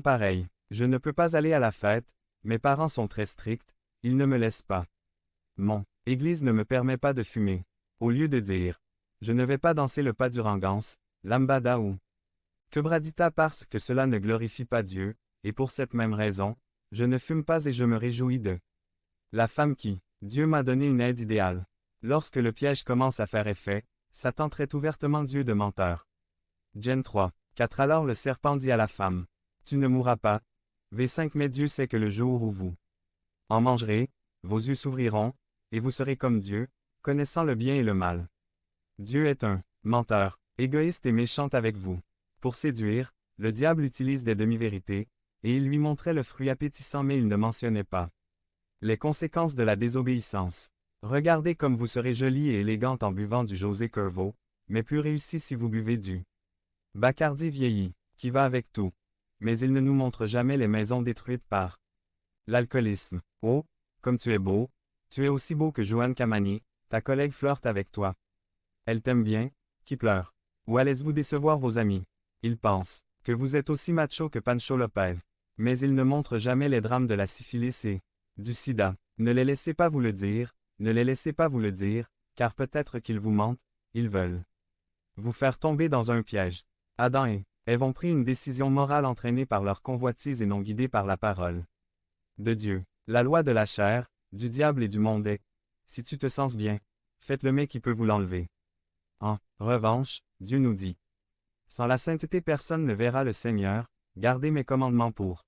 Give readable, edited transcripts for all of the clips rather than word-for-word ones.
Pareil. Je ne peux pas aller à la fête, mes parents sont très stricts, ils ne me laissent pas. Mon église ne me permet pas de fumer. Au lieu de dire, je ne vais pas danser le pas du rangance, lambada ou quebradita parce que cela ne glorifie pas Dieu, et pour cette même raison, je ne fume pas et je me réjouis de la femme qui, Dieu m'a donné une aide idéale. Lorsque le piège commence à faire effet, Satan traite ouvertement Dieu de menteur. Gen 3. 4 Alors le serpent dit à la femme, tu ne mourras pas. V5 Mais Dieu sait que le jour où vous en mangerez, vos yeux s'ouvriront, et vous serez comme Dieu, connaissant le bien et le mal. Dieu est un menteur, égoïste et méchant avec vous. Pour séduire, le diable utilise des demi-vérités, et il lui montrait le fruit appétissant mais il ne mentionnait pas les conséquences de la désobéissance. Regardez comme vous serez jolie et élégante en buvant du José Cuervo, mais plus réussi si vous buvez du Bacardi vieilli, qui va avec tout. Mais il ne nous montre jamais les maisons détruites par l'alcoolisme. Oh, comme tu es beau, tu es aussi beau que Joanne Camani, ta collègue flirte avec toi. Elle t'aime bien, qui pleure. Ou allez-vous décevoir vos amis? Ils pensent que vous êtes aussi macho que Pancho Lopez. Mais ils ne montrent jamais les drames de la syphilis et du sida. Ne les laissez pas vous le dire, ne les laissez pas vous le dire, car peut-être qu'ils vous mentent, ils veulent vous faire tomber dans un piège. Adam et Ève ont pris une décision morale entraînée par leur convoitise et non guidée par la parole de Dieu. La loi de la chair, du diable et du monde est, si tu te sens bien, faites-le mais qui peut vous l'enlever. En revanche, Dieu nous dit, sans la sainteté personne ne verra le Seigneur, gardez mes commandements pour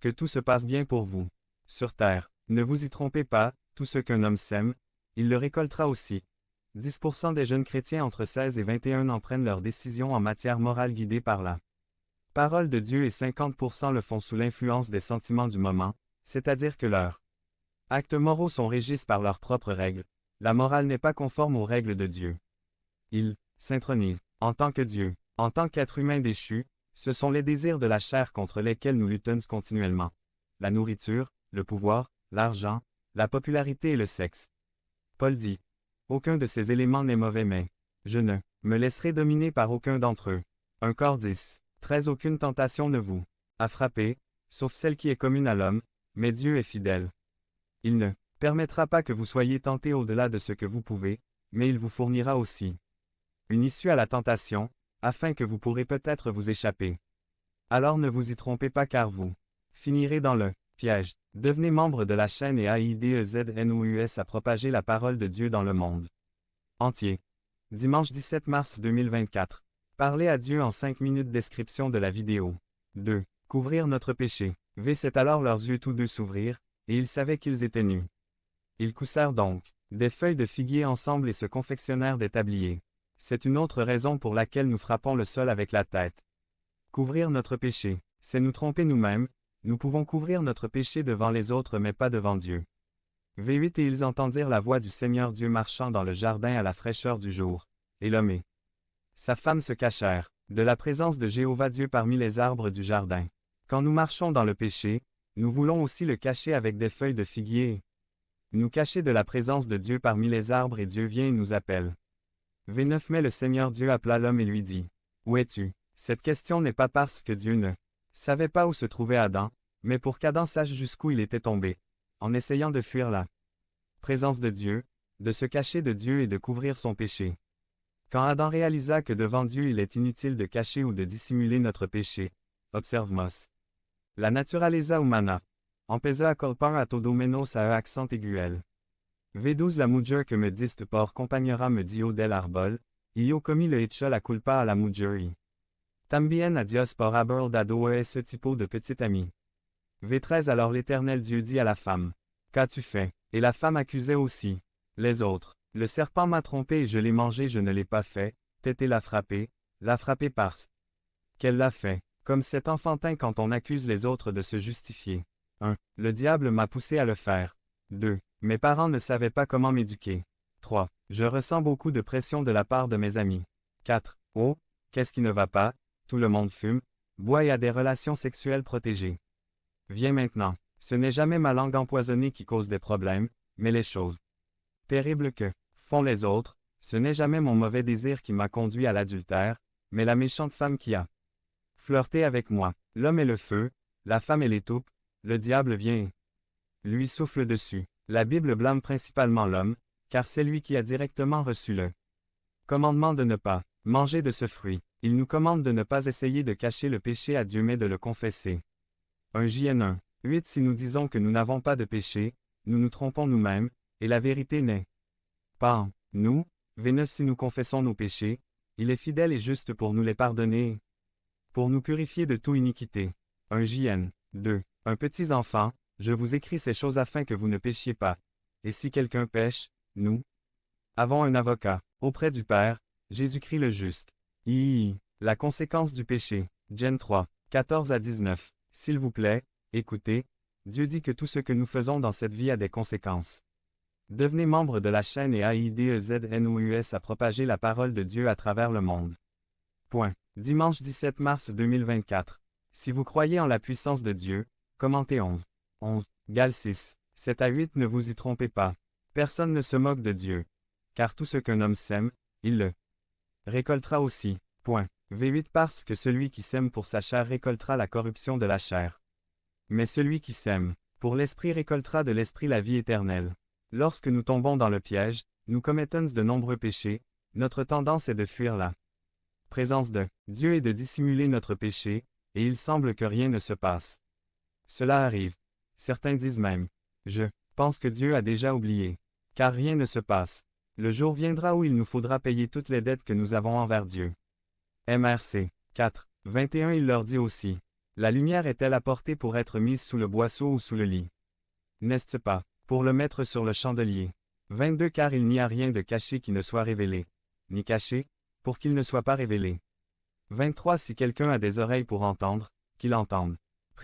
que tout se passe bien pour vous. Sur terre, ne vous y trompez pas, tout ce qu'un homme sème, il le récoltera aussi. 10% des jeunes chrétiens entre 16 et 21 ans prennent leurs décisions en matière morale guidées par la parole de Dieu et 50% le font sous l'influence des sentiments du moment, c'est-à-dire que leurs actes moraux sont régis par leurs propres règles. La morale n'est pas conforme aux règles de Dieu. Ils s'intronisent en tant que Dieu, en tant qu'être humain déchu, ce sont les désirs de la chair contre lesquels nous luttons continuellement. La nourriture, le pouvoir, l'argent, la popularité et le sexe. Paul dit, aucun de ces éléments n'est mauvais mais je ne me laisserai dominer par aucun d'entre eux. 1 Cor 10. 13 Aucune tentation ne vous a frappé, sauf celle qui est commune à l'homme, mais Dieu est fidèle. Il ne permettra pas que vous soyez tentés au-delà de ce que vous pouvez, mais il vous fournira aussi une issue à la tentation, afin que vous pourrez peut-être vous échapper. Alors ne vous y trompez pas car vous finirez dans le piège. Devenez membre de la chaîne et AIDEZNOUS à propager la parole de Dieu dans le monde entier. Dimanche 17 mars 2024. Parlez à Dieu en 5 minutes. Description de la vidéo. 2. Couvrir notre péché. V7 Alors leurs yeux tous deux s'ouvrirent, et ils savaient qu'ils étaient nus. Ils coussèrent donc des feuilles de figuier ensemble et se confectionnèrent des tabliers. C'est une autre raison pour laquelle nous frappons le sol avec la tête. Couvrir notre péché, c'est nous tromper nous-mêmes. Nous pouvons couvrir notre péché devant les autres mais pas devant Dieu. V8 Et ils entendirent la voix du Seigneur Dieu marchant dans le jardin à la fraîcheur du jour. Et l'homme et sa femme se cachèrent de la présence de Jéhovah Dieu parmi les arbres du jardin. Quand nous marchons dans le péché, nous voulons aussi le cacher avec des feuilles de figuier. Nous cacher de la présence de Dieu parmi les arbres et Dieu vient et nous appelle. V9 Mais le Seigneur Dieu appela l'homme et lui dit, où es-tu? Cette question n'est pas parce que Dieu ne savait pas où se trouvait Adam, mais pour qu'Adam sache jusqu'où il était tombé, en essayant de fuir la présence de Dieu, de se cacher de Dieu et de couvrir son péché. Quand Adam réalisa que devant Dieu il est inutile de cacher ou de dissimuler notre péché, observe Moss. La naturaleza humana. Empeza a colpar a todo menos a accent aiguel. V12 La mujer que me diste por compañera me dio del arbol, y yo commis le hecho la culpa a la mujer y tambien a Dios por haber dado a ese tipo de petit ami. V13 Alors l'Éternel Dieu dit à la femme, qu'as-tu fait? Et la femme accusait aussi les autres. Le serpent m'a trompé et je l'ai mangé, je ne l'ai pas fait. Tété l'a frappé parce qu'elle l'a fait. Comme c'est enfantin quand on accuse les autres de se justifier. 1. Le diable m'a poussé à le faire. 2. Mes parents ne savaient pas comment m'éduquer. 3. Je ressens beaucoup de pression de la part de mes amis. 4. Oh, qu'est-ce qui ne va pas? Tout le monde fume, boit et a des relations sexuelles protégées. Viens maintenant. Ce n'est jamais ma langue empoisonnée qui cause des problèmes, mais les choses terribles que font les autres. Ce n'est jamais mon mauvais désir qui m'a conduit à l'adultère, mais la méchante femme qui a Flirtez avec moi. L'homme est le feu, la femme est l'étoupe, le diable vient. Lui souffle dessus. La Bible blâme principalement l'homme, car c'est lui qui a directement reçu le commandement de ne pas manger de ce fruit. Il nous commande de ne pas essayer de cacher le péché à Dieu mais de le confesser. 1 JN 1. 8 Si nous disons que nous n'avons pas de péché, nous nous trompons nous-mêmes, et la vérité n'est pas en nous. V9 Si nous confessons nos péchés, il est fidèle et juste pour nous les pardonner, pour nous purifier de toute iniquité. 1 JN 2. Un petits enfants, je vous écris ces choses afin que vous ne péchiez pas. Et si quelqu'un pêche, nous avons un avocat auprès du Père, Jésus-Christ le juste. La conséquence du péché. Gen 3. 14 à 19. S'il vous plaît, écoutez, Dieu dit que tout ce que nous faisons dans cette vie a des conséquences. Devenez membre de la chaîne et AIDEZNOUS à propager la parole de Dieu à travers le monde. Point. Dimanche 17 mars 2024. Si vous croyez en la puissance de Dieu, commentez 11. 11. Gal 6. 7 à 8 Ne vous y trompez pas. Personne ne se moque de Dieu. Car tout ce qu'un homme sème, il le récoltera aussi. Point. V8 Parce que celui qui sème pour sa chair récoltera la corruption de la chair. Mais celui qui sème pour l'esprit récoltera de l'esprit la vie éternelle. Lorsque nous tombons dans le piège, nous commettons de nombreux péchés, notre tendance est de fuir la présence de Dieu et de dissimuler notre péché, et il semble que rien ne se passe. Cela arrive. Certains disent même, je pense que Dieu a déjà oublié. Car rien ne se passe. Le jour viendra où il nous faudra payer toutes les dettes que nous avons envers Dieu. MRC 4. 21 Il leur dit aussi, la lumière est-elle apportée pour être mise sous le boisseau ou sous le lit? N'est-ce pas, pour le mettre sur le chandelier? 22 Car il n'y a rien de caché qui ne soit révélé, ni caché, pour qu'il ne soit pas révélé. 23 Si quelqu'un a des oreilles pour entendre, qu'il entende.